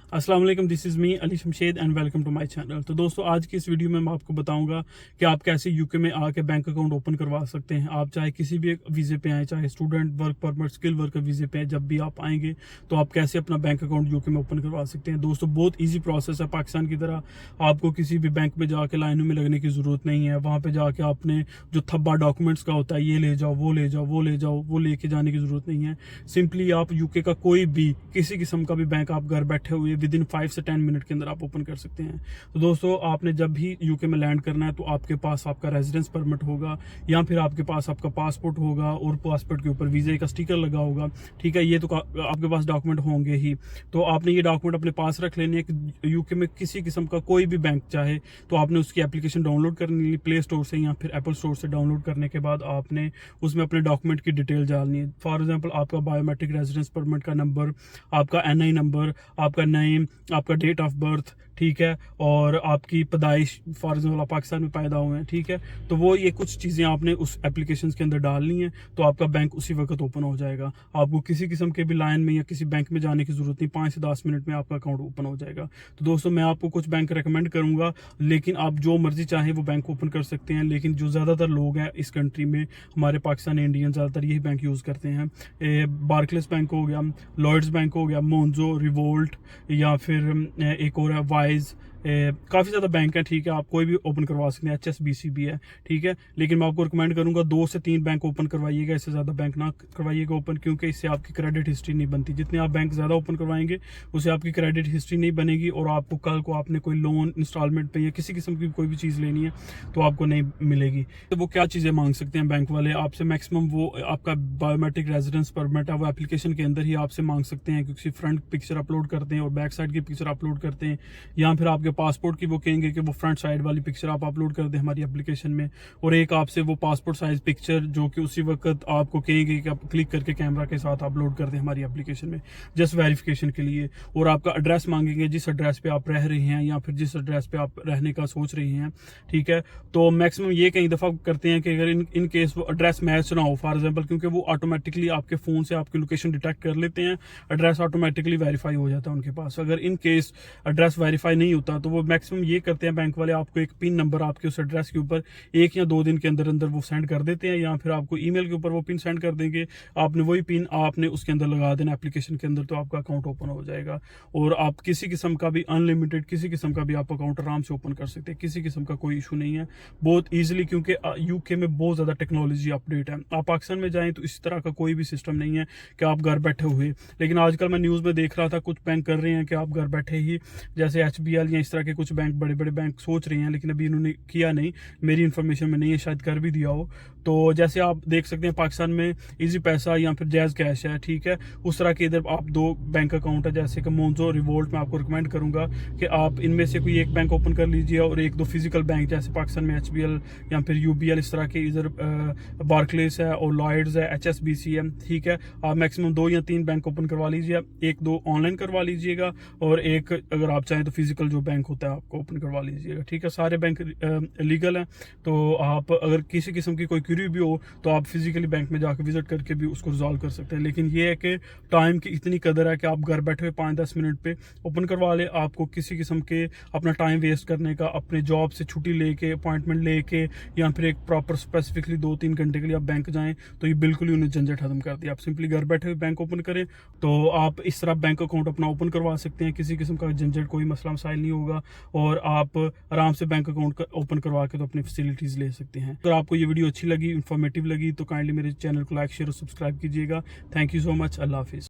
अस्सलाम वालेकुम, this is me Ali Shamshed and welcome to my channel. तो दोस्तों, आज की इस वीडियो में मैं आपको बताऊंगा कि आप कैसे यूके में आके बैंक अकाउंट ओपन करवा सकते हैं। आप चाहे किसी भी वीज़े पे आए, चाहे student, work permit, skill worker वीज़े पे आए, जब भी आप आएंगे तो आप कैसे अपना बैंक अकाउंट यूके में ओपन करवा सकते हैं। दोस्तों, बहुत ईजी प्रोसेस है। पाकिस्तान की तरह आपको किसी भी बैंक में जाके लाइनों में लगने की ज़रूरत नहीं है। वहाँ पर जाके आपने जो थब्बा डॉक्यूमेंट्स का होता है, ये ले जाओ, वो ले जाओ, वो ले जाओ, वो लेके जाने की ज़रूरत नहीं है। सिंपली आप यूके का कोई भी किसी किस्म का भी बैंक आप घर बैठे हुए विद इन 5 से 10 मिनट के अंदर आप ओपन कर सकते हैं। तो दोस्तों, आपने जब भी यूके में लैंड करना है तो आपके पास आपका रेजिडेंस परमिट होगा या फिर आपके पास आपका पासपोर्ट होगा और पासपोर्ट के ऊपर वीज़े का स्टिकर लगा होगा। ठीक है, ये तो आपके पास डॉक्यूमेंट होंगे ही। तो आपने ये डॉक्यूमेंट अपने पास रख लेने हैं। यूके में किसी किस्म का कोई भी बैंक चाहे तो आपने उसकी एप्लीकेशन डाउनलोड करनी है प्ले स्टोर से या फिर एप्पल स्टोर से। डाउनलोड करने के बाद आपने उसमें अपने डॉक्यूमेंट की डिटेल डालनी है। फॉर एग्जाम्पल, आपका बायोमेट्रिक रेजिडेंस परमिट का नंबर, आपका NI नंबर, आपका नेम, आपका डेट ऑफ बर्थ, ठीक है, और आपकी पैदाइश। फॉर एग्जाम्पल, आप पाकिस्तान में पैदा हुए हैं, ठीक है, तो वो ये कुछ चीज़ें आपने उस एप्लीकेशन के अंदर डालनी है। तो आपका बैंक उसी वक्त ओपन हो जाएगा। आपको किसी किस्म के भी लाइन में या किसी बैंक में जाने की जरूरत नहीं। 5 से 10 मिनट में आपका अकाउंट ओपन हो जाएगा। तो दोस्तों, मैं आपको कुछ बैंक रिकमेंड करूंगा, लेकिन आप जो मर्जी चाहें वो बैंक ओपन कर सकते हैं। लेकिन जो ज़्यादातर लोग हैं इस कंट्री में, हमारे पाकिस्तानी इंडियन, ज़्यादातर यही बैंक यूज़ करते हैं। बार्कलेस बैंक हो गया, लॉयड्स बैंक हो गया, मोन्जो, रिवोल्ट, या फिर एक और है वाइज। काफ़ी ज़्यादा बैंक है, ठीक है, आप कोई भी ओपन करवा सकते हैं। HSBC भी है, ठीक है, लेकिन मैं आपको रिकमेंड करूंगा 2 से 3 बैंक ओपन करवाइएगा। इससे ज़्यादा बैंक ना करवाइएगा ओपन, क्योंकि इससे आपकी क्रेडिट हिस्ट्री नहीं बनती। जितने आप बैंक ज़्यादा ओपन करवाएंगे उससे आपकी क्रेडिट हिस्ट्री नहीं बनेगी, और आपको कल को आपने कोई लोन इंस्टॉलमेंट पे या किसी किस्म की कोई भी चीज़ लेनी है तो आपको नहीं मिलेगी। तो वो क्या चीज़ें मांग सकते हैं बैंक वाले आपसे? मैक्सिमम वो आपका बायोमेट्रिक रेजिडेंस परमिट है, वो एप्लीकेशन के अंदर ही आपसे मांग सकते हैं, क्योंकि फ्रंट पिक्चर अपलोड करते हैं और बैक साइड की पिक्चर अपलोड करते हैं। या फिर आपके पासपोर्ट की वो कहेंगे कि वो फ्रंट साइड वाली पिक्चर आप अपलोड कर दें हमारी एप्लीकेशन में, और एक आपसे वो पासपोर्ट साइज पिक्चर जो कि उसी वक्त आपको कहेंगे कि आप क्लिक करके कैमरा के साथ अपलोड कर दें हमारी एप्लीकेशन में, जस्ट वेरिफिकेशन के लिए। और आपका एड्रेस मांगेंगे, जिस एड्रेस पे आप रह रहे हैं या फिर जिस एड्रेस पे आप रहने का सोच रहे हैं, ठीक है। तो मैक्सिमम ये कई दफ़ा करते हैं कि अगर इन केस वो एड्रेस मैच ना हो, फॉर एग्जाम्पल, क्योंकि वो ऑटोमेटिकली आपके फ़ोन से आपकी लोकेशन डिटेक्ट कर लेते हैं, एड्रेस ऑटोमेटिकली वेरीफाई हो जाता है उनके पास। अगर इन केस एड्रेस वेरीफाई नहीं होता तो वो मैक्सिमम ये करते हैं बैंक वाले, आपको एक पिन नंबर आपके उस एड्रेस के ऊपर 1 या 2 दिन के अंदर अंदर वो सेंड कर देते हैं, या फिर आपको ईमेल के ऊपर वो पिन सेंड कर देंगे। आपने वही पिन आपने उसके अंदर लगा देना एप्लीकेशन के अंदर, तो आपका अकाउंट ओपन हो जाएगा। और आप किसी किस्म का भी अनलिमिटेड किसी किस्म का भी आप अकाउंट आराम से ओपन कर सकते हैं। किसी किस्म का कोई इशू नहीं है, बहुत ईजिली, क्योंकि यूके में बहुत ज़्यादा टेक्नोलॉजी अपडेट है। आप पाकिस्तान में जाएँ तो इस तरह का कोई भी सिस्टम नहीं है कि आप घर बैठे हुए। लेकिन आजकल मैं न्यूज़ में देख रहा था कुछ बैंक कर रहे हैं कि आप घर बैठे ही, जैसे HBL या इस तरह के कुछ बैंक, बड़े बड़े बैंक सोच रहे हैं, लेकिन अभी इन्होंने किया नहीं। मेरी इन्फॉर्मेशन में नहीं है, शायद कर भी दिया हो। तो जैसे आप देख सकते हैं पाकिस्तान में इजी पैसा या फिर जैज़ कैश है, ठीक है, उस तरह के इधर आप 2 बैंक अकाउंट है, जैसे कि मोन्जो, रिवोल्ट। मैं आपको रिकमेंड करूंगा कि आप इनमें से कोई एक बैंक ओपन कर लीजिए, और 1-2 फिजिकल बैंक जैसे पाकिस्तान में HBL या फिर UBL, इस तरह के इधर बार्कलेस है और लॉयड्स है, HSBC है, ठीक है। आप मैक्सिमम 2 या 3 बैंक ओपन करवा लीजिए। 1-2 ऑनलाइन करवा लीजिएगा, और एक अगर आप चाहें तो फिजिकल जो बैंक होता है आपको ओपन करवा लीजिएगा, ठीक है। सारे बैंक लीगल हैं, तो आप अगर किसी किस्म की कोई क्वेरी भी हो तो आप फिजिकली बैंक में जाकर विजिट करके भी उसको रिजॉल्व कर सकते हैं। लेकिन ये है कि टाइम की इतनी कदर है कि आप घर बैठे हुए 5-10 मिनट पे ओपन करवा ले। आपको किसी किस्म के अपना टाइम वेस्ट करने का, अपने जॉब से छुट्टी लेके, अपॉइंटमेंट लेके, या फिर एक प्रॉपर स्पेसिफिकली 2-3 घंटे के लिए आप बैंक जाएं, तो ये बिल्कुल ही उन्हें झंझट खत्म कर दिया। आप सिंपली घर बैठे हुए बैंक ओपन करें तो आप इस तरह बैंक अकाउंट अपना ओपन करवा सकते हैं। किसी किस्म का झंझट, कोई मसला मसाइल नहीं होगा, और आप आराम से बैंक अकाउंट ओपन करवा के तो अपनी फैसिलिटीज़ ले सकते हैं। अगर आपको ये वीडियो अच्छी लगी, इन्फॉर्मेटिव लगी, तो काइंडली मेरे चैनल को लाइक, शेयर और सब्सक्राइब कीजिएगा। Thank you so much. अल्लाह हाफिज़।